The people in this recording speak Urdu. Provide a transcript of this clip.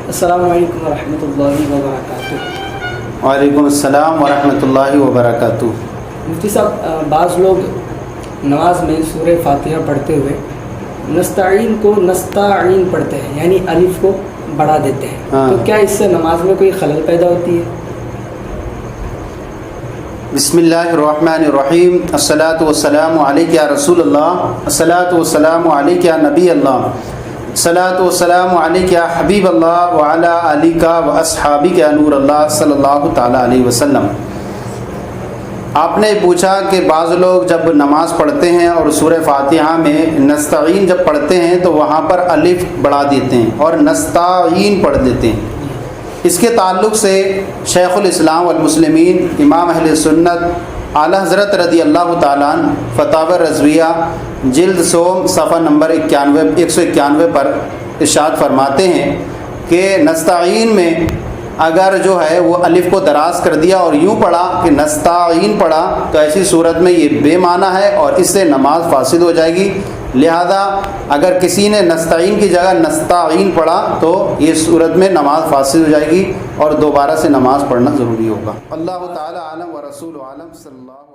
السلام علیکم ورحمۃ اللہ وبرکاتہ۔ وعلیکم السلام ورحمۃ اللہ وبرکاتہ۔ مفتی صاحب، بعض لوگ نماز میں سورہ فاتحہ پڑھتے ہوئے نستعین کو نستعین پڑھتے ہیں، یعنی الف کو بڑھا دیتے ہیں، تو کیا اس سے نماز میں کوئی خلل پیدا ہوتی ہے؟ بسم اللہ الرحمن الرحیم۔ الصلاۃ والسلام علیک یا رسول اللہ، الصلاۃ والسلام علیک یا نبی اللہ، الصلاۃ والسلام علیک یا حبیب اللہ وعلی آلک و اصحابک یا نور اللہ صلی اللہ تعالیٰ علیہ وسلم۔ آپ نے پوچھا کہ بعض لوگ جب نماز پڑھتے ہیں اور سورہ فاتحہ میں نستعین جب پڑھتے ہیں تو وہاں پر الف بڑھا دیتے ہیں اور نستعین پڑھ دیتے ہیں۔ اس کے تعلق سے شیخ الاسلام والمسلمین امام اہل سنت اعلیٰ حضرت رضی اللہ تعالیٰ عنہ فتاوی رضویہ جلد سوم صفحہ نمبر 191 پر ارشاد فرماتے ہیں کہ نستعین میں اگر جو ہے وہ الف کو دراز کر دیا اور یوں پڑھا کہ نستعین پڑھا تو ایسی صورت میں یہ بے معنی ہے اور اس سے نماز فاسد ہو جائے گی۔ لہذا اگر کسی نے نستعین کی جگہ نستعین پڑھا تو یہ صورت میں نماز فاسد ہو جائے گی اور دوبارہ سے نماز پڑھنا ضروری ہوگا۔ اللہ تعالی عالم و رسول عالم صلی اللہ